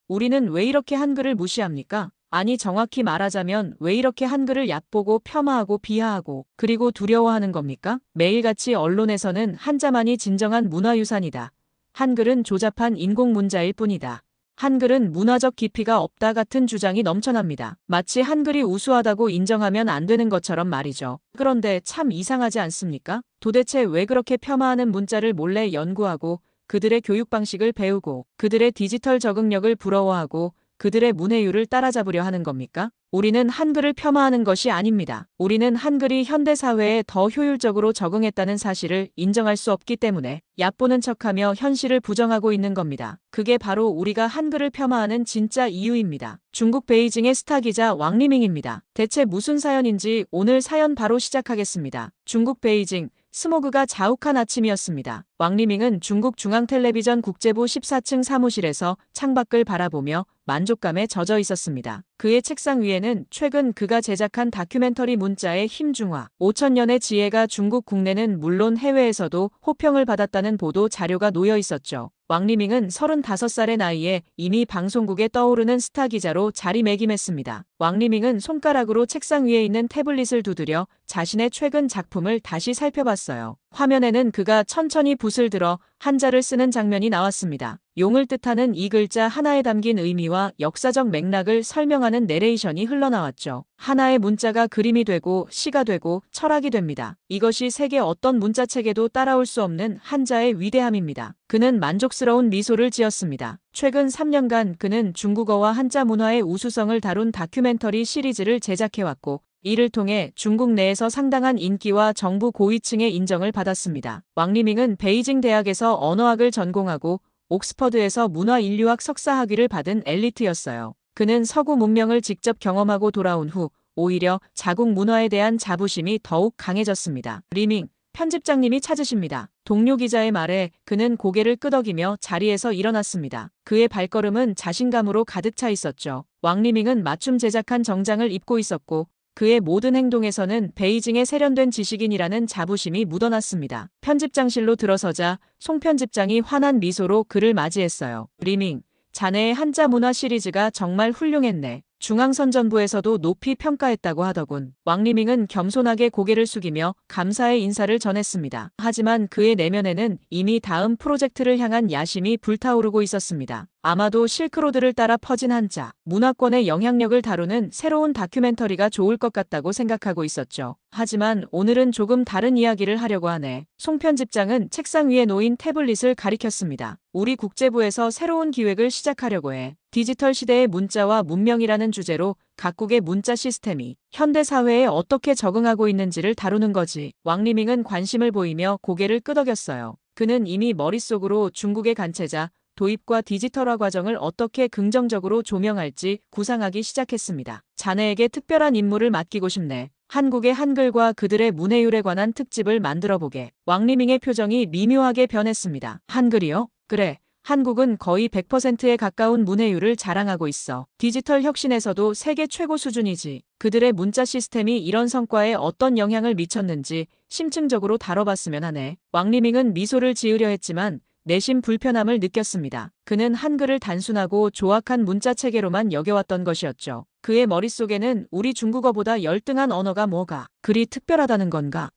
우리는 왜 이렇게 한글을 무시합니까? 아니 정확히 말하자면 왜 이렇게 한글을 얕보고 폄하하고 비하하고 그리고 두려워하는 겁니까? 매일같이 언론에서는 한자만이 진정한 문화유산이다. 한글은 조잡한 인공문자일 뿐이다. 한글은 문화적 깊이가 없다 같은 주장이 넘쳐납니다. 마치 한글이 우수하다고 인정하면 안 되는 것처럼 말이죠. 그런데 참 이상하지 않습니까? 도대체 왜 그렇게 폄하하는 문자를 몰래 연구하고 그들의 교육 방식을 배우고 그들의 디지털 적응력을 부러워하고 그들의 문해율을 따라잡으려 하는 겁니까? 우리는 한글을 폄하하는 것이 아닙니다. 우리는 한글이 현대사회에 더 효율적으로 적응했다는 사실을 인정할 수 없기 때문에 얕보는 척하며 현실을 부정하고 있는 겁니다. 그게 바로 우리가 한글을 폄하하는 진짜 이유입니다. 중국 베이징의 스타 기자 왕리밍입니다. 대체 무슨 사연인지 오늘 사연 바로 시작하겠습니다. 중국 베이징. 스모그가 자욱한 아침이었습니다. 왕리밍은 중국 중앙텔레비전 국제부 14층 사무실에서 창밖을 바라보며 만족감에 젖어 있었습니다. 그의 책상 위에는 최근 그가 제작한 다큐멘터리 문자의 힘중화, 5천년의 지혜가 중국 국내는 물론 해외에서도 호평을 받았다는 보도 자료가 놓여 있었죠. 왕리밍은 35살의 나이에 이미 방송국에 떠오르는 스타 기자로 자리매김했습니다. 왕리밍은 손가락으로 책상 위에 있는 태블릿을 두드려 자신의 최근 작품을 다시 살펴봤어요. 화면에는 그가 천천히 붓을 들어 한자를 쓰는 장면이 나왔습니다. 용을 뜻하는 이 글자 하나에 담긴 의미와 역사적 맥락을 설명하는 내레이션이 흘러나왔죠. 하나의 문자가 그림이 되고 시가 되고 철학이 됩니다. 이것이 세계 어떤 문자책에도 따라올 수 없는 한자의 위대함입니다. 그는 만족스러운 미소를 지었습니다. 최근 3년간 그는 중국어와 한자 문화의 우수성을 다룬 다큐멘터리 시리즈를 제작해왔고 이를 통해 중국 내에서 상당한 인기와 정부 고위층의 인정을 받았습니다. 왕리밍은 베이징 대학에서 언어학을 전공하고 옥스퍼드에서 문화인류학 석사 학위를 받은 엘리트였어요. 그는 서구 문명을 직접 경험하고 돌아온 후 오히려 자국 문화에 대한 자부심이 더욱 강해졌습니다. 리밍, 편집장님이 찾으십니다. 동료 기자의 말에 그는 고개를 끄덕이며 자리에서 일어났습니다. 그의 발걸음은 자신감으로 가득 차 있었죠. 왕리밍은 맞춤 제작한 정장을 입고 있었고 그의 모든 행동에서는 베이징의 세련된 지식인이라는 자부심이 묻어났습니다. 편집장실로 들어서자 송 편집장이 환한 미소로 그를 맞이했어요. 리밍, 자네의 한자 문화 시리즈가 정말 훌륭했네. 중앙선전부에서도 높이 평가했다고 하더군. 왕리밍은 겸손하게 고개를 숙이며 감사의 인사를 전했습니다. 하지만 그의 내면에는 이미 다음 프로젝트를 향한 야심이 불타오르고 있었습니다. 아마도 실크로드를 따라 퍼진 한자, 문화권의 영향력을 다루는 새로운 다큐멘터리가 좋을 것 같다고 생각하고 있었죠. 하지만 오늘은 조금 다른 이야기를 하려고 하네. 송 편집장은 책상 위에 놓인 태블릿을 가리켰습니다. 우리 국제부에서 새로운 기획을 시작하려고 해. 디지털 시대의 문자와 문명이라는 주제로 각국의 문자 시스템이 현대 사회에 어떻게 적응하고 있는지를 다루는 거지. 왕리밍은 관심을 보이며 고개를 끄덕였어요. 그는 이미 머릿속으로 중국의 간체자, 도입과 디지털화 과정을 어떻게 긍정적으로 조명할지 구상하기 시작했습니다. 자네에게 특별한 임무를 맡기고 싶네. 한국의 한글과 그들의 문해율에 관한 특집을 만들어보게. 왕리밍의 표정이 미묘하게 변했습니다. 한글이요? 그래. 한국은 거의 100%에 가까운 문해율을 자랑하고 있어. 디지털 혁신에서도 세계 최고 수준이지. 그들의 문자 시스템이 이런 성과에 어떤 영향을 미쳤는지 심층적으로 다뤄봤으면 하네. 왕리밍은 미소를 지으려 했지만 내심 불편함을 느꼈습니다. 그는 한글을 단순하고 조악한 문자 체계로만 여겨왔던 것이었죠. 그의 머릿속에는 우리 중국어보다 열등한 언어가 뭐가 그리 특별하다는 건가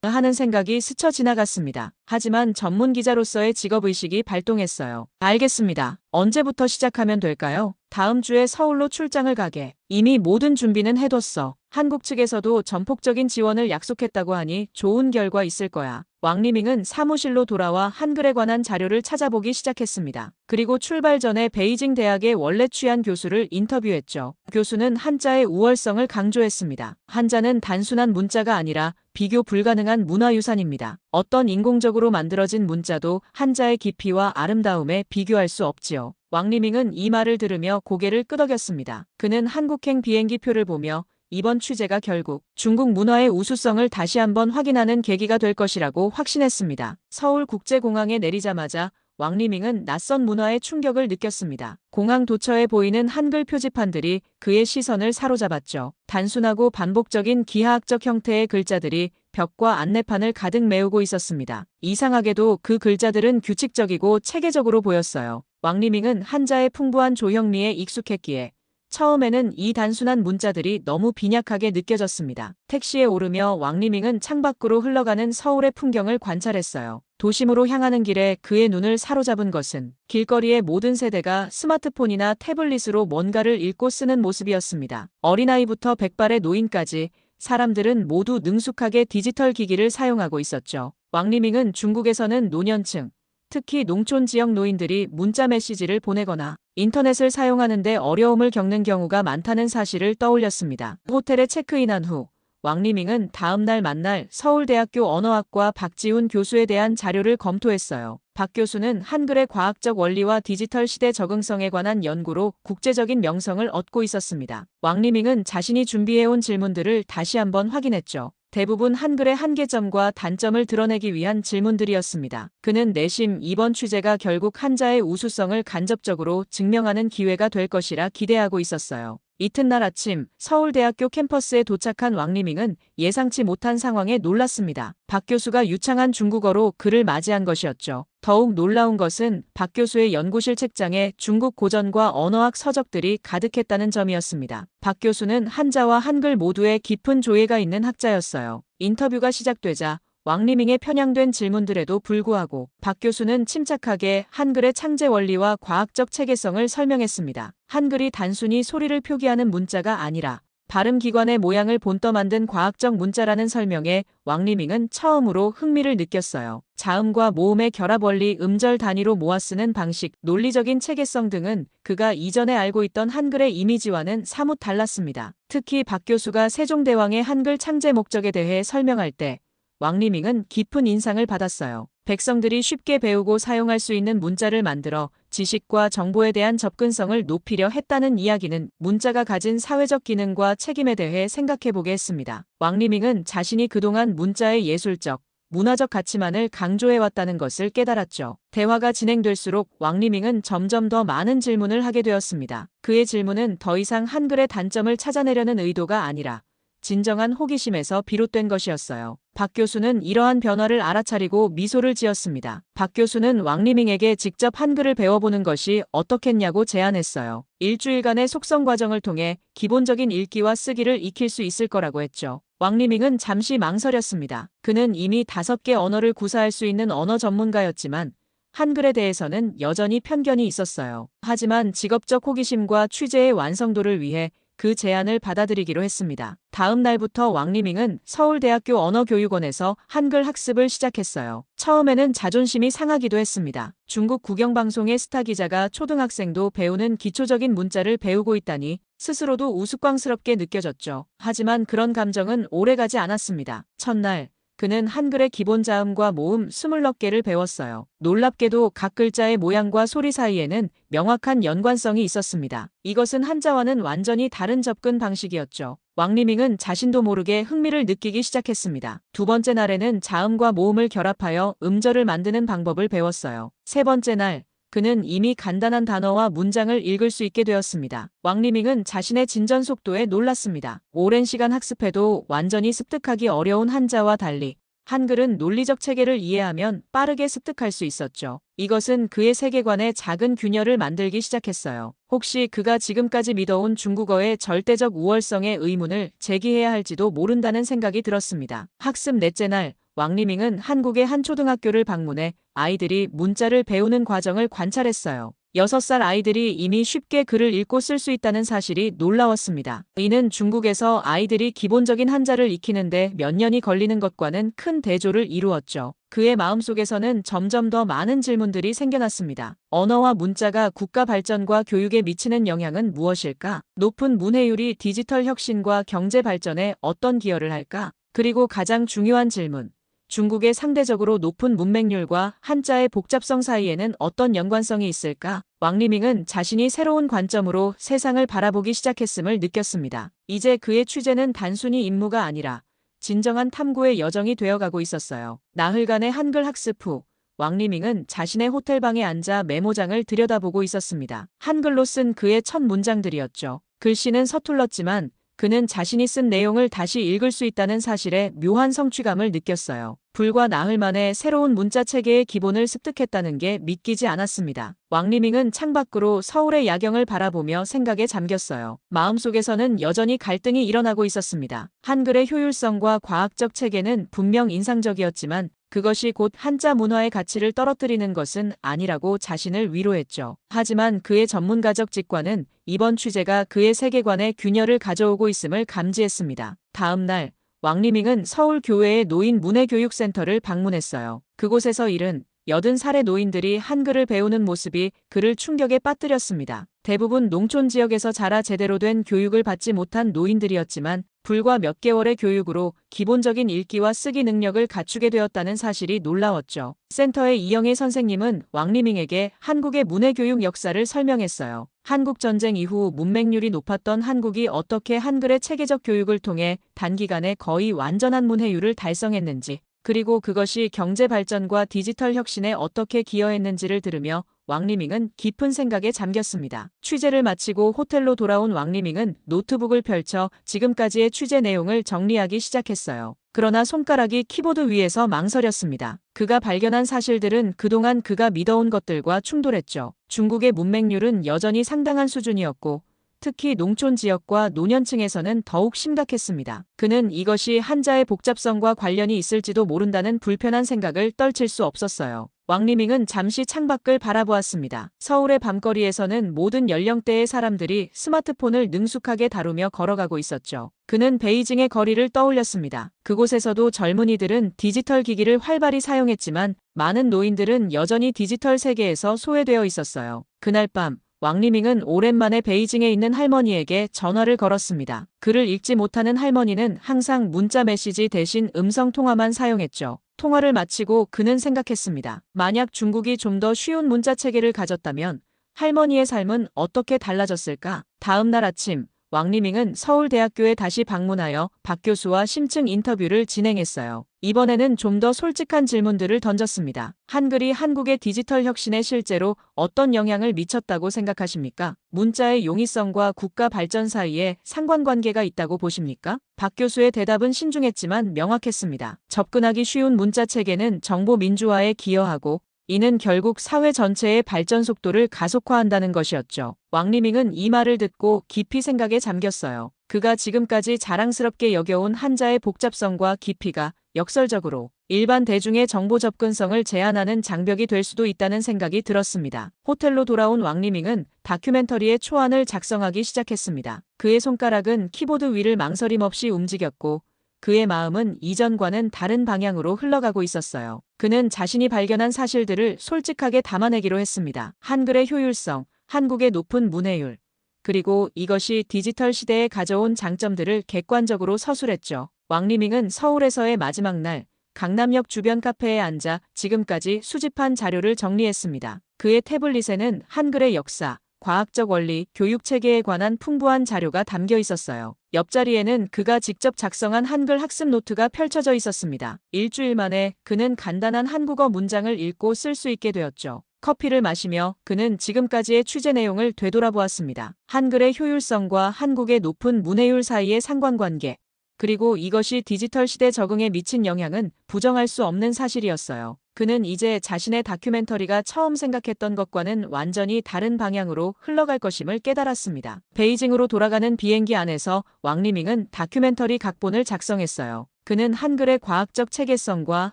하는 생각이 스쳐 지나갔습니다. 하지만 전문 기자로서의 직업의식이 발동했어요. 알겠습니다. 언제부터 시작하면 될까요? 다음 주에 서울로 출장을 가게. 이미 모든 준비는 해뒀어. 한국 측에서도 전폭적인 지원을 약속했다고 하니 좋은 결과 있을 거야. 왕리밍은 사무실로 돌아와 한글에 관한 자료를 찾아보기 시작했습니다. 그리고 출발 전에 베이징 대학의 원래 취한 교수를 인터뷰했죠. 교수는 한자의 우월성을 강조했습니다. 한자는 단순한 문자가 아니라 비교 불가능한 문화유산입니다. 어떤 인공적으로 만들어진 문자도 한자의 깊이와 아름다움에 비교할 수 없지요. 왕리밍은 이 말을 들으며 고개를 끄덕였습니다. 그는 한국행 비행기표를 보며 이번 취재가 결국 중국 문화의 우수성을 다시 한번 확인하는 계기가 될 것이라고 확신했습니다. 서울국제공항에 내리자마자 왕리밍은 낯선 문화의 충격을 느꼈습니다. 공항 도처에 보이는 한글 표지판들이 그의 시선을 사로잡았죠. 단순하고 반복적인 기하학적 형태의 글자들이 벽과 안내판을 가득 메우고 있었습니다. 이상하게도 그 글자들은 규칙적이고 체계적으로 보였어요. 왕리밍은 한자의 풍부한 조형미에 익숙했기에 처음에는 이 단순한 문자들이 너무 빈약하게 느껴졌습니다. 택시에 오르며 왕리밍은 창밖으로 흘러가는 서울의 풍경을 관찰했어요. 도심으로 향하는 길에 그의 눈을 사로잡은 것은 길거리의 모든 세대가 스마트폰이나 태블릿으로 뭔가를 읽고 쓰는 모습이었습니다. 어린아이부터 백발의 노인까지 사람들은 모두 능숙하게 디지털 기기를 사용하고 있었죠. 왕리밍은 중국에서는 노년층, 특히 농촌 지역 노인들이 문자 메시지를 보내거나 인터넷을 사용하는 데 어려움을 겪는 경우가 많다는 사실을 떠올렸습니다. 호텔에 체크인한 후 왕리밍은 다음 날 만날 서울대학교 언어학과 박지훈 교수에 대한 자료를 검토했어요. 박 교수는 한글의 과학적 원리와 디지털 시대 적응성에 관한 연구로 국제적인 명성을 얻고 있었습니다. 왕리밍은 자신이 준비해온 질문들을 다시 한번 확인했죠. 대부분 한글의 한계점과 단점을 드러내기 위한 질문들이었습니다. 그는 내심 이번 취재가 결국 한자의 우수성을 간접적으로 증명하는 기회가 될 것이라 기대하고 있었어요. 이튿날 아침 서울대학교 캠퍼스에 도착한 왕리밍은 예상치 못한 상황에 놀랐습니다. 박 교수가 유창한 중국어로 그를 맞이한 것이었죠. 더욱 놀라운 것은 박 교수의 연구실 책장에 중국 고전과 언어학 서적들이 가득했다는 점이었습니다. 박 교수는 한자와 한글 모두에 깊은 조예가 있는 학자였어요. 인터뷰가 시작되자 왕리밍의 편향된 질문들에도 불구하고 박 교수는 침착하게 한글의 창제 원리와 과학적 체계성을 설명했습니다. 한글이 단순히 소리를 표기하는 문자가 아니라 발음기관의 모양을 본떠 만든 과학적 문자라는 설명에 왕리밍은 처음으로 흥미를 느꼈어요. 자음과 모음의 결합 원리, 음절 단위로 모아 쓰는 방식, 논리적인 체계성 등은 그가 이전에 알고 있던 한글의 이미지와는 사뭇 달랐습니다. 특히 박 교수가 세종대왕의 한글 창제 목적에 대해 설명할 때 왕리밍은 깊은 인상을 받았어요. 백성들이 쉽게 배우고 사용할 수 있는 문자를 만들어 지식과 정보에 대한 접근성을 높이려 했다는 이야기는 문자가 가진 사회적 기능과 책임에 대해 생각해보게 했습니다. 왕리밍은 자신이 그동안 문자의 예술적, 문화적 가치만을 강조해왔다는 것을 깨달았죠. 대화가 진행될수록 왕리밍은 점점 더 많은 질문을 하게 되었습니다. 그의 질문은 더 이상 한글의 단점을 찾아내려는 의도가 아니라 진정한 호기심에서 비롯된 것이었어요. 박 교수는 이러한 변화를 알아차리고 미소를 지었습니다. 박 교수는 왕리밍에게 직접 한글을 배워보는 것이 어떻겠냐고 제안했어요. 일주일간의 속성 과정을 통해 기본적인 읽기와 쓰기를 익힐 수 있을 거라고 했죠. 왕리밍은 잠시 망설였습니다. 그는 이미 5개 언어를 구사할 수 있는 언어 전문가였지만 한글에 대해서는 여전히 편견이 있었어요. 하지만 직업적 호기심과 취재의 완성도를 위해 그 제안을 받아들이기로 했습니다. 다음 날부터 왕리밍은 서울대학교 언어교육원에서 한글 학습을 시작했어요. 처음에는 자존심이 상하기도 했습니다. 중국 국영방송의 스타 기자가 초등학생도 배우는 기초적인 문자를 배우고 있다니 스스로도 우스꽝스럽게 느껴졌죠. 하지만 그런 감정은 오래가지 않았습니다. 첫날 그는 한글의 기본 자음과 모음 20개를 배웠어요. 놀랍게도 각 글자의 모양과 소리 사이에는 명확한 연관성이 있었습니다. 이것은 한자와는 완전히 다른 접근 방식이었죠. 왕리밍은 자신도 모르게 흥미를 느끼기 시작했습니다. 두 번째 날에는 자음과 모음을 결합하여 음절을 만드는 방법을 배웠어요. 세 번째 날 그는 이미 간단한 단어와 문장을 읽을 수 있게 되었습니다. 왕리밍은 자신의 진전 속도에 놀랐습니다. 오랜 시간 학습해도 완전히 습득하기 어려운 한자와 달리 한글은 논리적 체계를 이해하면 빠르게 습득할 수 있었죠. 이것은 그의 세계관에 작은 균열을 만들기 시작했어요. 혹시 그가 지금까지 믿어온 중국어의 절대적 우월성의 의문을 제기해야 할지도 모른다는 생각이 들었습니다. 학습 넷째 날 왕리밍은 한국의 한 초등학교를 방문해 아이들이 문자를 배우는 과정을 관찰했어요. 6살 아이들이 이미 쉽게 글을 읽고 쓸 수 있다는 사실이 놀라웠습니다. 이는 중국에서 아이들이 기본적인 한자를 익히는데 몇 년이 걸리는 것과는 큰 대조를 이루었죠. 그의 마음속에서는 점점 더 많은 질문들이 생겨났습니다. 언어와 문자가 국가 발전과 교육에 미치는 영향은 무엇일까? 높은 문해율이 디지털 혁신과 경제 발전에 어떤 기여를 할까? 그리고 가장 중요한 질문. 중국의 상대적으로 높은 문맹률과 한자의 복잡성 사이에는 어떤 연관성이 있을까? 왕리밍은 자신이 새로운 관점으로 세상을 바라보기 시작했음을 느꼈습니다. 이제 그의 취재는 단순히 임무가 아니라 진정한 탐구의 여정이 되어가고 있었어요. 나흘간의 한글 학습 후 왕리밍은 자신의 호텔방에 앉아 메모장을 들여다보고 있었습니다. 한글로 쓴 그의 첫 문장들이었죠. 글씨는 서툴렀지만 그는 자신이 쓴 내용을 다시 읽을 수 있다는 사실에 묘한 성취감을 느꼈어요. 불과 나흘 만에 새로운 문자 체계의 기본을 습득했다는 게 믿기지 않았습니다. 왕리밍은 창밖으로 서울의 야경을 바라보며 생각에 잠겼어요. 마음속에서는 여전히 갈등이 일어나고 있었습니다. 한글의 효율성과 과학적 체계는 분명 인상적이었지만 그것이 곧 한자 문화의 가치를 떨어뜨리는 것은 아니라고 자신을 위로했죠. 하지만 그의 전문가적 직관은 이번 취재가 그의 세계관에 균열을 가져오고 있음을 감지했습니다. 다음 날 왕리밍은 서울 교외의 노인 문해교육센터를 방문했어요. 그곳에서 일은 80살의 노인들이 한글을 배우는 모습이 그를 충격에 빠뜨렸습니다. 대부분 농촌 지역에서 자라 제대로 된 교육을 받지 못한 노인들이었지만 불과 몇 개월의 교육으로 기본적인 읽기와 쓰기 능력을 갖추게 되었다는 사실이 놀라웠죠. 센터의 이영애 선생님은 왕리밍에게 한국의 문해교육 역사를 설명했어요. 한국전쟁 이후 문맹률이 높았던 한국이 어떻게 한글의 체계적 교육을 통해 단기간에 거의 완전한 문해율을 달성했는지, 그리고 그것이 경제 발전과 디지털 혁신에 어떻게 기여했는지를 들으며 왕리밍은 깊은 생각에 잠겼습니다. 취재를 마치고 호텔로 돌아온 왕리밍은 노트북을 펼쳐 지금까지의 취재 내용을 정리하기 시작했어요. 그러나 손가락이 키보드 위에서 망설였습니다. 그가 발견한 사실들은 그동안 그가 믿어온 것들과 충돌했죠. 중국의 문맹률은 여전히 상당한 수준이었고 특히 농촌 지역과 노년층에서는 더욱 심각했습니다. 그는 이것이 한자의 복잡성과 관련이 있을지도 모른다는 불편한 생각을 떨칠 수 없었어요. 왕리밍은 잠시 창밖을 바라보았습니다. 서울의 밤거리에서는 모든 연령대의 사람들이 스마트폰을 능숙하게 다루며 걸어가고 있었죠. 그는 베이징의 거리를 떠올렸습니다. 그곳에서도 젊은이들은 디지털 기기를 활발히 사용했지만 많은 노인들은 여전히 디지털 세계에서 소외되어 있었어요. 그날 밤 왕리밍은 오랜만에 베이징에 있는 할머니에게 전화를 걸었습니다. 글을 읽지 못하는 할머니는 항상 문자 메시지 대신 음성 통화만 사용했죠. 통화를 마치고 그는 생각했습니다. 만약 중국이 좀 더 쉬운 문자 체계를 가졌다면 할머니의 삶은 어떻게 달라졌을까? 다음 날 아침 왕리밍은 서울대학교에 다시 방문하여 박 교수와 심층 인터뷰를 진행했어요. 이번에는 좀 더 솔직한 질문들을 던졌습니다. 한글이 한국의 디지털 혁신에 실제로 어떤 영향을 미쳤다고 생각하십니까? 문자의 용이성과 국가 발전 사이에 상관관계가 있다고 보십니까? 박 교수의 대답은 신중했지만 명확했습니다. 접근하기 쉬운 문자 체계는 정보 민주화에 기여하고 이는 결국 사회 전체의 발전 속도를 가속화한다는 것이었죠. 왕리밍은 이 말을 듣고 깊이 생각에 잠겼어요. 그가 지금까지 자랑스럽게 여겨온 한자의 복잡성과 깊이가 역설적으로 일반 대중의 정보 접근성을 제한하는 장벽이 될 수도 있다는 생각이 들었습니다. 호텔로 돌아온 왕리밍은 다큐멘터리의 초안을 작성하기 시작했습니다. 그의 손가락은 키보드 위를 망설임 없이 움직였고 그의 마음은 이전과는 다른 방향으로 흘러가고 있었어요. 그는 자신이 발견한 사실들을 솔직하게 담아내기로 했습니다. 한글의 효율성, 한국의 높은 문해율, 그리고 이것이 디지털 시대에 가져온 장점들을 객관적으로 서술했죠. 왕리밍은 서울에서의 마지막 날, 강남역 주변 카페에 앉아 지금까지 수집한 자료를 정리했습니다. 그의 태블릿에는 한글의 역사, 과학적 원리, 교육 체계에 관한 풍부한 자료가 담겨 있었어요. 옆자리에는 그가 직접 작성한 한글 학습 노트가 펼쳐져 있었습니다. 일주일 만에 그는 간단한 한국어 문장을 읽고 쓸 수 있게 되었죠. 커피를 마시며 그는 지금까지의 취재 내용을 되돌아보았습니다. 한글의 효율성과 한국의 높은 문해율 사이의 상관관계, 그리고 이것이 디지털 시대 적응에 미친 영향은 부정할 수 없는 사실이었어요. 그는 이제 자신의 다큐멘터리가 처음 생각했던 것과는 완전히 다른 방향으로 흘러갈 것임을 깨달았습니다. 베이징으로 돌아가는 비행기 안에서 왕리밍은 다큐멘터리 각본을 작성했어요. 그는 한글의 과학적 체계성과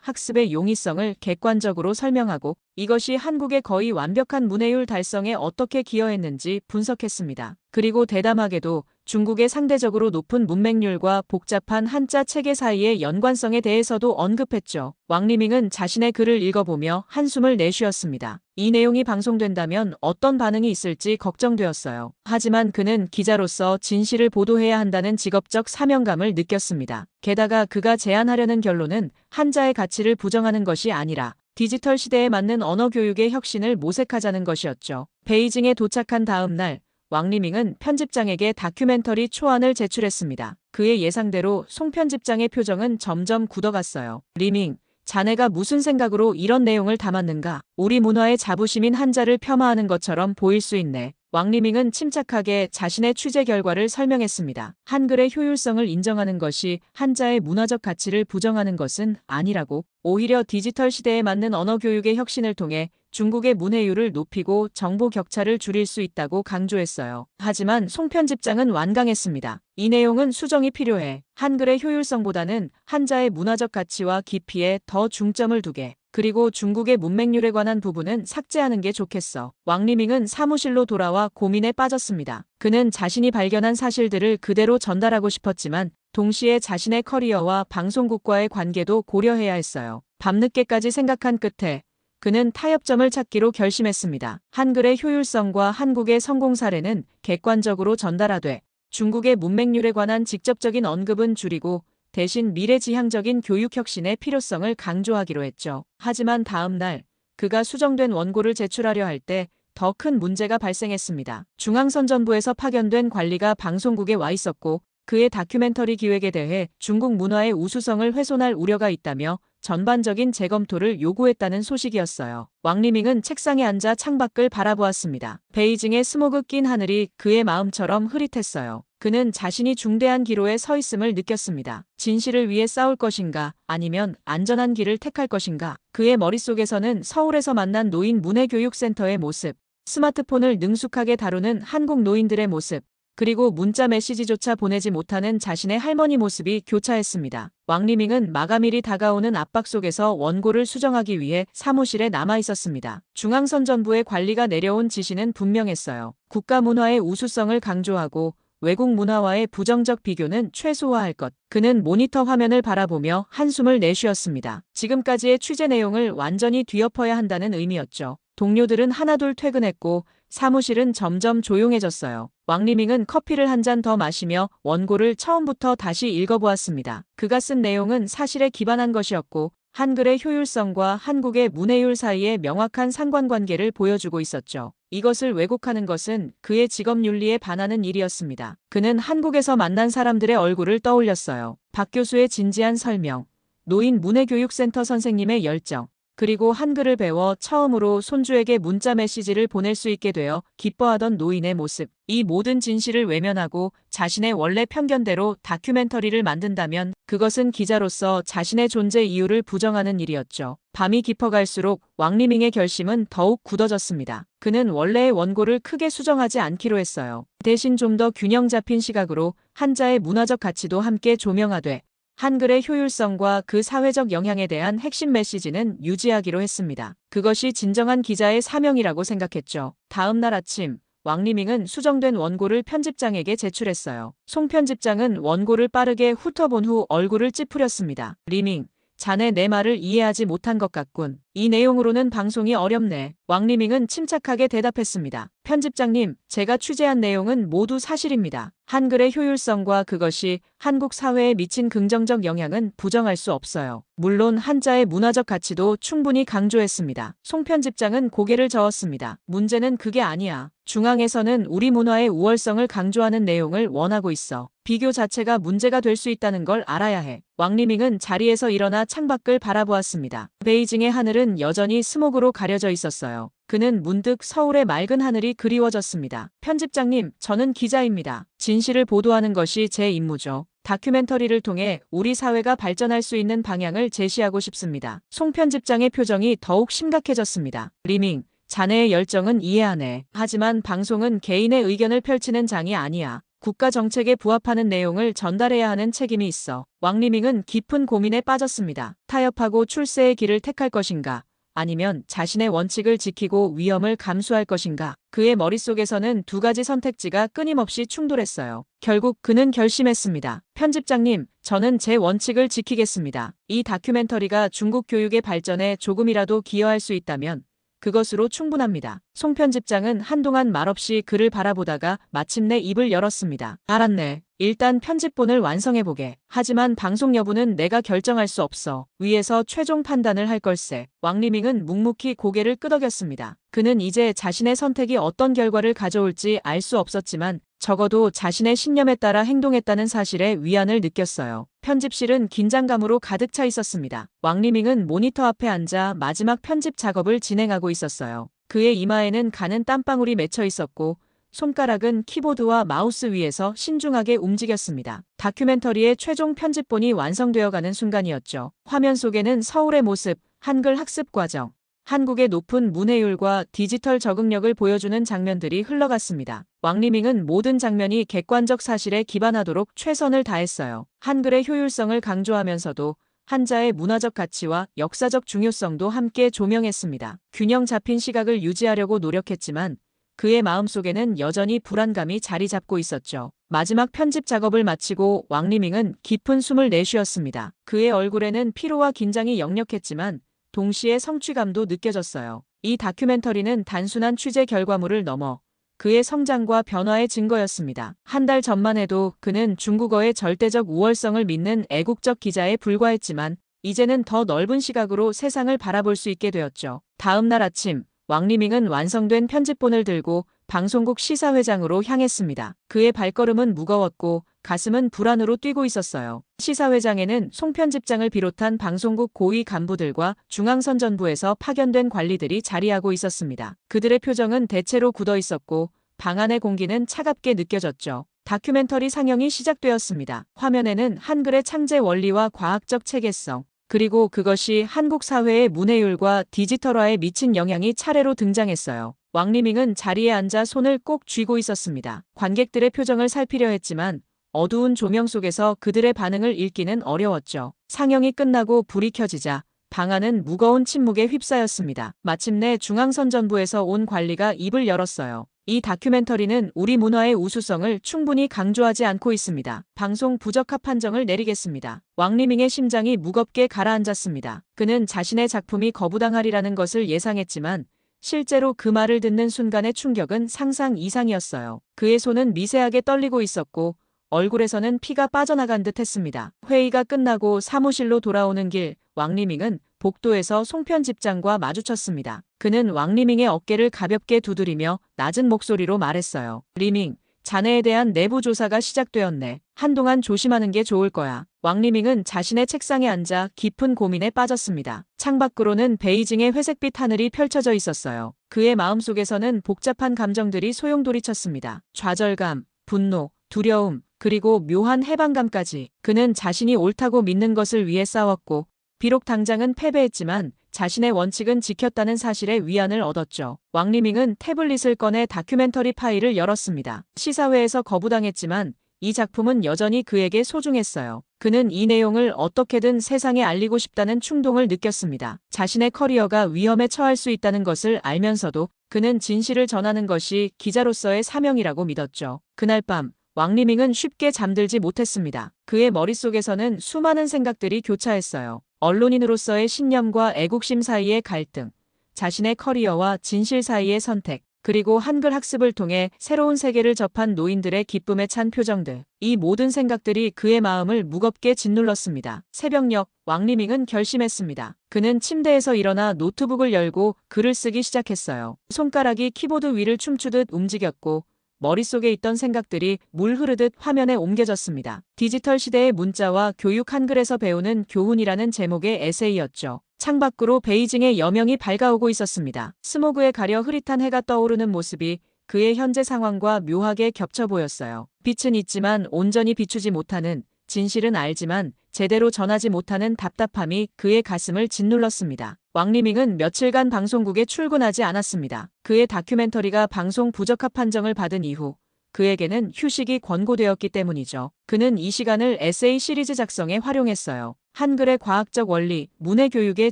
학습의 용이성을 객관적으로 설명하고 이것이 한국의 거의 완벽한 문해율 달성에 어떻게 기여했는지 분석했습니다. 그리고 대담하게도 중국의 상대적으로 높은 문맹률과 복잡한 한자 체계 사이의 연관성에 대해서도 언급했죠. 왕리밍은 자신의 글을 읽어보며 한숨을 내쉬었습니다. 이 내용이 방송된다면 어떤 반응이 있을지 걱정되었어요. 하지만 그는 기자로서 진실을 보도해야 한다는 직업적 사명감을 느꼈습니다. 게다가 그가 제안하려는 결론은 한자의 가치를 부정하는 것이 아니라 디지털 시대에 맞는 언어 교육의 혁신을 모색하자는 것이었죠. 베이징에 도착한 다음 날 왕리밍은 편집장에게 다큐멘터리 초안을 제출했습니다. 그의 예상대로 송 편집장의 표정은 점점 굳어갔어요. 리밍, 자네가 무슨 생각으로 이런 내용을 담았는가? 우리 문화의 자부심인 한자를 폄하하는 것처럼 보일 수 있네. 왕리밍은 침착하게 자신의 취재 결과를 설명했습니다. 한글의 효율성을 인정하는 것이 한자의 문화적 가치를 부정하는 것은 아니라고, 오히려 디지털 시대에 맞는 언어 교육의 혁신을 통해 중국의 문해율을 높이고 정보 격차를 줄일 수 있다고 강조했어요. 하지만 송 편집장은 완강했습니다. 이 내용은 수정이 필요해. 한글의 효율성보다는 한자의 문화적 가치와 깊이에 더 중점을 두게. 그리고 중국의 문맹률에 관한 부분은 삭제하는 게 좋겠어. 왕리밍은 사무실로 돌아와 고민에 빠졌습니다. 그는 자신이 발견한 사실들을 그대로 전달하고 싶었지만 동시에 자신의 커리어와 방송국과의 관계도 고려해야 했어요. 밤늦게까지 생각한 끝에 그는 타협점을 찾기로 결심했습니다. 한글의 효율성과 한국의 성공 사례는 객관적으로 전달하되 중국의 문맹률에 관한 직접적인 언급은 줄이고 대신 미래지향적인 교육혁신의 필요성을 강조하기로 했죠. 하지만 다음 날 그가 수정된 원고를 제출하려 할 때 더 큰 문제가 발생했습니다. 중앙선전부에서 파견된 관리가 방송국에 와 있었고 그의 다큐멘터리 기획에 대해 중국 문화의 우수성을 훼손할 우려가 있다며 전반적인 재검토를 요구했다는 소식이었어요. 왕리밍은 책상에 앉아 창밖을 바라보았습니다. 베이징의 스모그 낀 하늘이 그의 마음처럼 흐릿했어요. 그는 자신이 중대한 기로에 서 있음을 느꼈습니다. 진실을 위해 싸울 것인가 아니면 안전한 길을 택할 것인가. 그의 머릿속에서는 서울에서 만난 노인 문해교육센터의 모습, 스마트폰을 능숙하게 다루는 한국 노인들의 모습, 그리고 문자 메시지조차 보내지 못하는 자신의 할머니 모습이 교차했습니다. 왕리밍은 마감일이 다가오는 압박 속에서 원고를 수정하기 위해 사무실에 남아 있었습니다. 중앙선전부의 관리가 내려온 지시는 분명했어요. 국가 문화의 우수성을 강조하고 외국 문화와의 부정적 비교는 최소화할 것. 그는 모니터 화면을 바라보며 한숨을 내쉬었습니다. 지금까지의 취재 내용을 완전히 뒤엎어야 한다는 의미였죠. 동료들은 하나둘 퇴근했고 사무실은 점점 조용해졌어요. 왕리밍은 커피를 한 잔 더 마시며 원고를 처음부터 다시 읽어보았습니다. 그가 쓴 내용은 사실에 기반한 것이었고 한글의 효율성과 한국의 문해율 사이의 명확한 상관관계를 보여주고 있었죠. 이것을 왜곡하는 것은 그의 직업윤리에 반하는 일이었습니다. 그는 한국에서 만난 사람들의 얼굴을 떠올렸어요. 박 교수의 진지한 설명, 노인 문해교육센터 선생님의 열정, 그리고 한글을 배워 처음으로 손주에게 문자 메시지를 보낼 수 있게 되어 기뻐하던 노인의 모습. 이 모든 진실을 외면하고 자신의 원래 편견대로 다큐멘터리를 만든다면 그것은 기자로서 자신의 존재 이유를 부정하는 일이었죠. 밤이 깊어갈수록 왕리밍의 결심은 더욱 굳어졌습니다. 그는 원래의 원고를 크게 수정하지 않기로 했어요. 대신 좀 더 균형 잡힌 시각으로 한자의 문화적 가치도 함께 조명하되 한글의 효율성과 그 사회적 영향에 대한 핵심 메시지는 유지하기로 했습니다. 그것이 진정한 기자의 사명이라고 생각했죠. 다음 날 아침, 왕리밍은 수정된 원고를 편집장에게 제출했어요. 송 편집장은 원고를 빠르게 훑어본 후 얼굴을 찌푸렸습니다. 리밍, 자네 내 말을 이해하지 못한 것 같군. 이 내용으로는 방송이 어렵네. 왕리밍은 침착하게 대답했습니다. 편집장님, 제가 취재한 내용은 모두 사실입니다. 한글의 효율성과 그것이 한국 사회에 미친 긍정적 영향은 부정할 수 없어요. 물론 한자의 문화적 가치도 충분히 강조했습니다. 송 편집장은 고개를 저었습니다. 문제는 그게 아니야. 중앙에서는 우리 문화의 우월성을 강조하는 내용을 원하고 있어. 비교 자체가 문제가 될 수 있다는 걸 알아야 해. 왕리밍은 자리에서 일어나 창밖을 바라보았습니다. 베이징의 하늘은 여전히 스모그로 가려져 있었어요. 그는 문득 서울의 맑은 하늘이 그리워졌습니다. 편집장님, 저는 기자입니다. 진실을 보도하는 것이 제 임무죠. 다큐멘터리를 통해 우리 사회가 발전할 수 있는 방향을 제시하고 싶습니다. 송 편집장의 표정이 더욱 심각해졌습니다. 리밍, 자네의 열정은 이해하네. 하지만 방송은 개인의 의견을 펼치는 장이 아니야. 국가 정책에 부합하는 내용을 전달해야 하는 책임이 있어. 왕리밍은 깊은 고민에 빠졌습니다. 타협하고 출세의 길을 택할 것인가? 아니면 자신의 원칙을 지키고 위험을 감수할 것인가? 그의 머릿속에서는 두 가지 선택지가 끊임없이 충돌했어요. 결국 그는 결심했습니다. 편집장님, 저는 제 원칙을 지키겠습니다. 이 다큐멘터리가 중국 교육의 발전에 조금이라도 기여할 수 있다면 그것으로 충분합니다. 송 편집장은 한동안 말없이 그를 바라보다가 마침내 입을 열었습니다. 알았네. 일단 편집본을 완성해보게. 하지만 방송 여부는 내가 결정할 수 없어. 위에서 최종 판단을 할 걸세. 왕리밍은 묵묵히 고개를 끄덕였습니다. 그는 이제 자신의 선택이 어떤 결과를 가져올지 알 수 없었지만 적어도 자신의 신념에 따라 행동했다는 사실에 위안을 느꼈어요. 편집실은 긴장감으로 가득 차 있었습니다. 왕리밍은 모니터 앞에 앉아 마지막 편집 작업을 진행하고 있었어요. 그의 이마에는 가는 땀방울이 맺혀 있었고 손가락은 키보드와 마우스 위에서 신중하게 움직였습니다. 다큐멘터리의 최종 편집본이 완성되어가는 순간이었죠. 화면 속에는 서울의 모습, 한글 학습 과정, 한국의 높은 문해율과 디지털 적응력을 보여주는 장면들이 흘러갔습니다. 왕리밍은 모든 장면이 객관적 사실에 기반하도록 최선을 다했어요. 한글의 효율성을 강조하면서도 한자의 문화적 가치와 역사적 중요성도 함께 조명했습니다. 균형 잡힌 시각을 유지하려고 노력했지만 그의 마음속에는 여전히 불안감이 자리 잡고 있었죠. 마지막 편집 작업을 마치고 왕리밍은 깊은 숨을 내쉬었습니다. 그의 얼굴에는 피로와 긴장이 역력했지만 동시에 성취감도 느껴졌어요. 이 다큐멘터리는 단순한 취재 결과물을 넘어 그의 성장과 변화의 증거였습니다. 한 달 전만 해도 그는 중국어의 절대적 우월성을 믿는 애국적 기자에 불과했지만 이제는 더 넓은 시각으로 세상을 바라볼 수 있게 되었죠. 다음 날 아침, 왕리밍은 완성된 편집본을 들고 방송국 시사회장으로 향했습니다. 그의 발걸음은 무거웠고 가슴은 불안으로 뛰고 있었어요. 시사회장에는 송 편집장을 비롯한 방송국 고위 간부들과 중앙선전부에서 파견된 관리들이 자리하고 있었습니다. 그들의 표정은 대체로 굳어 있었고 방 안의 공기는 차갑게 느껴졌죠. 다큐멘터리 상영이 시작되었습니다. 화면에는 한글의 창제 원리와 과학적 체계성, 그리고 그것이 한국 사회의 문해율과 디지털화에 미친 영향이 차례로 등장했어요. 왕리밍은 자리에 앉아 손을 꼭 쥐고 있었습니다. 관객들의 표정을 살피려 했지만 어두운 조명 속에서 그들의 반응을 읽기는 어려웠죠. 상영이 끝나고 불이 켜지자 방 안은 무거운 침묵에 휩싸였습니다. 마침내 중앙선전부에서 온 관리가 입을 열었어요. 이 다큐멘터리는 우리 문화의 우수성을 충분히 강조하지 않고 있습니다. 방송 부적합 판정을 내리겠습니다. 왕리밍의 심장이 무겁게 가라앉았습니다. 그는 자신의 작품이 거부당하리라는 것을 예상했지만 실제로 그 말을 듣는 순간의 충격은 상상 이상이었어요. 그의 손은 미세하게 떨리고 있었고 얼굴에서는 피가 빠져나간 듯 했습니다. 회의가 끝나고 사무실로 돌아오는 길, 왕리밍은 복도에서 송 편집장과 마주쳤습니다. 그는 왕리밍의 어깨를 가볍게 두드리며 낮은 목소리로 말했어요. 리밍, 자네에 대한 내부 조사가 시작되었네. 한동안 조심하는 게 좋을 거야. 왕리밍은 자신의 책상에 앉아 깊은 고민에 빠졌습니다. 창밖으로는 베이징의 회색빛 하늘이 펼쳐져 있었어요. 그의 마음속에서는 복잡한 감정들이 소용돌이쳤습니다. 좌절감, 분노, 두려움, 그리고 묘한 해방감까지. 그는 자신이 옳다고 믿는 것을 위해 싸웠고 비록 당장은 패배했지만 자신의 원칙은 지켰다는 사실에 위안을 얻었죠. 왕리밍은 태블릿을 꺼내 다큐멘터리 파일을 열었습니다. 시사회에서 거부당했지만 이 작품은 여전히 그에게 소중했어요. 그는 이 내용을 어떻게든 세상에 알리고 싶다는 충동을 느꼈습니다. 자신의 커리어가 위험에 처할 수 있다는 것을 알면서도 그는 진실을 전하는 것이 기자로서의 사명이라고 믿었죠. 그날 밤 왕리밍은 쉽게 잠들지 못했습니다. 그의 머릿속에서는 수많은 생각들이 교차했어요. 언론인으로서의 신념과 애국심 사이의 갈등, 자신의 커리어와 진실 사이의 선택, 그리고 한글 학습을 통해 새로운 세계를 접한 노인들의 기쁨에 찬 표정들. 이 모든 생각들이 그의 마음을 무겁게 짓눌렀습니다. 새벽녘, 왕리밍은 결심했습니다. 그는 침대에서 일어나 노트북을 열고 글을 쓰기 시작했어요. 손가락이 키보드 위를 춤추듯 움직였고 머릿속에 있던 생각들이 물 흐르듯 화면에 옮겨졌습니다. 디지털 시대의 문자와 교육 한글에서 배우는 교훈이라는 제목의 에세이였죠. 창밖으로 베이징의 여명이 밝아오고 있었습니다. 스모그에 가려 흐릿한 해가 떠오르는 모습이 그의 현재 상황과 묘하게 겹쳐 보였어요. 빛은 있지만 온전히 비추지 못하는, 진실은 알지만 제대로 전하지 못하는 답답함이 그의 가슴을 짓눌렀습니다. 왕리밍은 며칠간 방송국에 출근하지 않았습니다. 그의 다큐멘터리가 방송 부적합 판정을 받은 이후 그에게는 휴식이 권고되었기 때문이죠. 그는 이 시간을 에세이 시리즈 작성에 활용했어요. 한글의 과학적 원리, 문해 교육의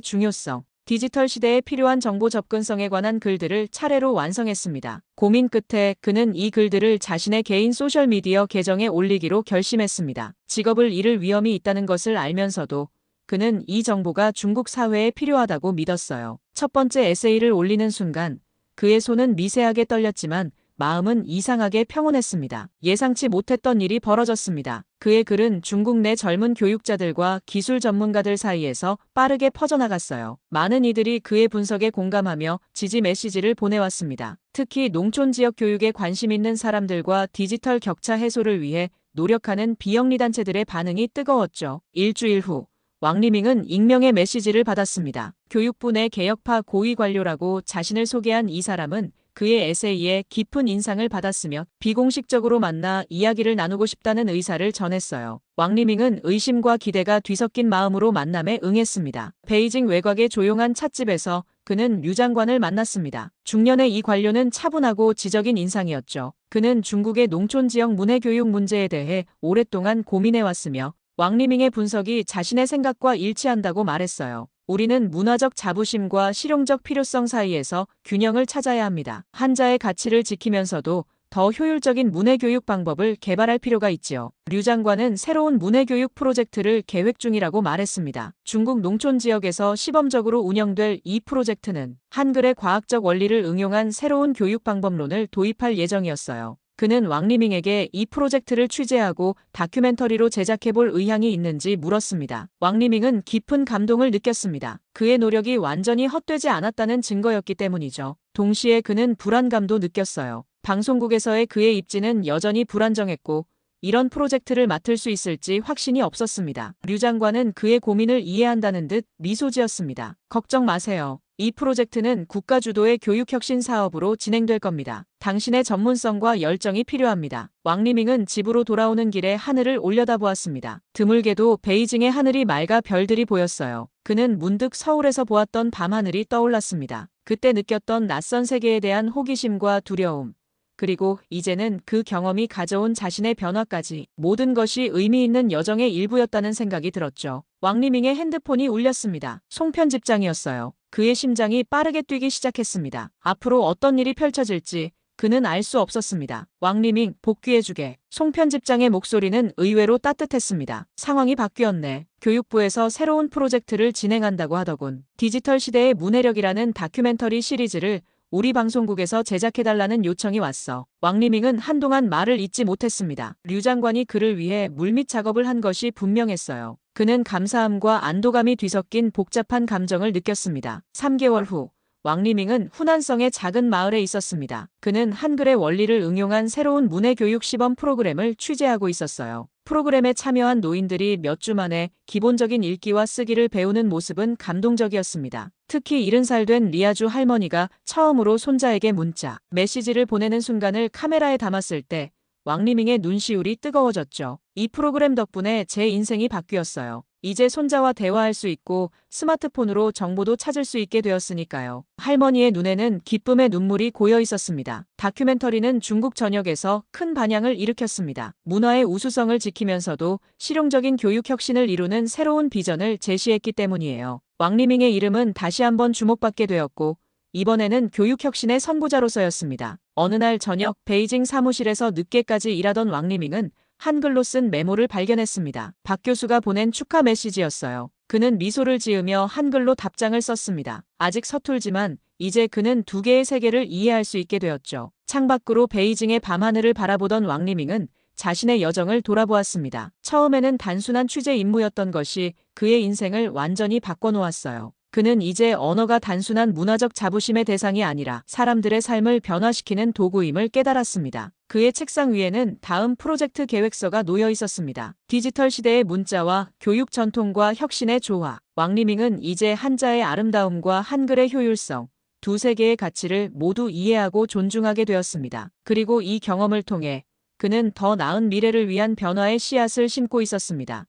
중요성, 디지털 시대에 필요한 정보 접근성에 관한 글들을 차례로 완성했습니다. 고민 끝에 그는 이 글들을 자신의 개인 소셜미디어 계정에 올리기로 결심했습니다. 직업을 잃을 위험이 있다는 것을 알면서도 그는 이 정보가 중국 사회에 필요하다고 믿었어요. 첫 번째 에세이를 올리는 순간 그의 손은 미세하게 떨렸지만 마음은 이상하게 평온했습니다. 예상치 못했던 일이 벌어졌습니다. 그의 글은 중국 내 젊은 교육자들과 기술 전문가들 사이에서 빠르게 퍼져나갔어요. 많은 이들이 그의 분석에 공감하며 지지 메시지를 보내왔습니다. 특히 농촌 지역 교육에 관심 있는 사람들과 디지털 격차 해소를 위해 노력하는 비영리 단체들의 반응이 뜨거웠죠. 일주일 후 왕리밍은 익명의 메시지를 받았습니다. 교육부 내 개혁파 고위 관료라고 자신을 소개한 이 사람은 그의 에세이에 깊은 인상을 받았으며 비공식적으로 만나 이야기를 나누고 싶다는 의사를 전했어요. 왕리밍은 의심과 기대가 뒤섞인 마음으로 만남에 응했습니다. 베이징 외곽의 조용한 찻집에서 그는 류 장관을 만났습니다. 중년의 이 관료는 차분하고 지적인 인상이었죠. 그는 중국의 농촌 지역 문해교육 문제에 대해 오랫동안 고민해왔으며 왕리밍의 분석이 자신의 생각과 일치한다고 말했어요. 우리는 문화적 자부심과 실용적 필요성 사이에서 균형을 찾아야 합니다. 한자의 가치를 지키면서도 더 효율적인 문해교육 방법을 개발할 필요가 있지요. 류 장관은 새로운 문해교육 프로젝트를 계획 중이라고 말했습니다. 중국 농촌 지역에서 시범적으로 운영될 이 프로젝트는 한글의 과학적 원리를 응용한 새로운 교육 방법론을 도입할 예정이었어요. 그는 왕리밍에게 이 프로젝트를 취재하고 다큐멘터리로 제작해볼 의향이 있는지 물었습니다. 왕리밍은 깊은 감동을 느꼈습니다. 그의 노력이 완전히 헛되지 않았다는 증거였기 때문이죠. 동시에 그는 불안감도 느꼈어요. 방송국에서의 그의 입지는 여전히 불안정했고 이런 프로젝트를 맡을 수 있을지 확신이 없었습니다. 류 장관은 그의 고민을 이해한다는 듯 미소 지었습니다. 걱정 마세요. 이 프로젝트는 국가 주도의 교육혁신 사업으로 진행될 겁니다. 당신의 전문성과 열정이 필요합니다. 왕리밍은 집으로 돌아오는 길에 하늘을 올려다보았습니다. 드물게도 베이징의 하늘이 맑아 별들이 보였어요. 그는 문득 서울에서 보았던 밤하늘이 떠올랐습니다. 그때 느꼈던 낯선 세계에 대한 호기심과 두려움. 그리고 이제는 그 경험이 가져온 자신의 변화까지 모든 것이 의미 있는 여정의 일부였다는 생각이 들었죠. 왕리밍의 핸드폰이 울렸습니다. 송 편집장이었어요. 그의 심장이 빠르게 뛰기 시작했습니다. 앞으로 어떤 일이 펼쳐질지 그는 알 수 없었습니다. 왕리밍, 복귀해주게. 송 편집장의 목소리는 의외로 따뜻했습니다. 상황이 바뀌었네. 교육부에서 새로운 프로젝트를 진행한다고 하더군. 디지털 시대의 문해력이라는 다큐멘터리 시리즈를 우리 방송국에서 제작해달라는 요청이 왔어. 왕리밍은 한동안 말을 잇지 못했습니다. 류 장관이 그를 위해 물밑 작업을 한 것이 분명했어요. 그는 감사함과 안도감이 뒤섞인 복잡한 감정을 느꼈습니다. 3개월 후 왕리밍은 후난성의 작은 마을에 있었습니다. 그는 한글의 원리를 응용한 새로운 문해교육 시범 프로그램을 취재하고 있었어요. 프로그램에 참여한 노인들이 몇 주 만에 기본적인 읽기와 쓰기를 배우는 모습은 감동적이었습니다. 특히 70살 된 리아주 할머니가 처음으로 손자에게 문자, 메시지를 보내는 순간을 카메라에 담았을 때 왕리밍의 눈시울이 뜨거워졌죠. 이 프로그램 덕분에 제 인생이 바뀌었어요. 이제 손자와 대화할 수 있고 스마트폰으로 정보도 찾을 수 있게 되었으니까요. 할머니의 눈에는 기쁨의 눈물이 고여 있었습니다. 다큐멘터리는 중국 전역에서 큰 반향을 일으켰습니다. 문화의 우수성을 지키면서도 실용적인 교육 혁신을 이루는 새로운 비전을 제시했기 때문이에요. 왕리밍의 이름은 다시 한번 주목받게 되었고 이번에는 교육혁신의 선구자로서였습니다. 어느 날 저녁 베이징 사무실에서 늦게까지 일하던 왕리밍은 한글로 쓴 메모를 발견했습니다. 박 교수가 보낸 축하 메시지였어요. 그는 미소를 지으며 한글로 답장을 썼습니다. 아직 서툴지만 이제 그는 두 개의 세계를 이해할 수 있게 되었죠. 창밖으로 베이징의 밤하늘을 바라보던 왕리밍은 자신의 여정을 돌아보았습니다. 처음에는 단순한 취재 임무였던 것이 그의 인생을 완전히 바꿔놓았어요. 그는 이제 언어가 단순한 문화적 자부심의 대상이 아니라 사람들의 삶을 변화시키는 도구임을 깨달았습니다. 그의 책상 위에는 다음 프로젝트 계획서가 놓여 있었습니다. 디지털 시대의 문자와 교육 전통과 혁신의 조화. 왕리밍은 이제 한자의 아름다움과 한글의 효율성, 두 세계의 가치를 모두 이해하고 존중하게 되었습니다. 그리고 이 경험을 통해 그는 더 나은 미래를 위한 변화의 씨앗을 심고 있었습니다.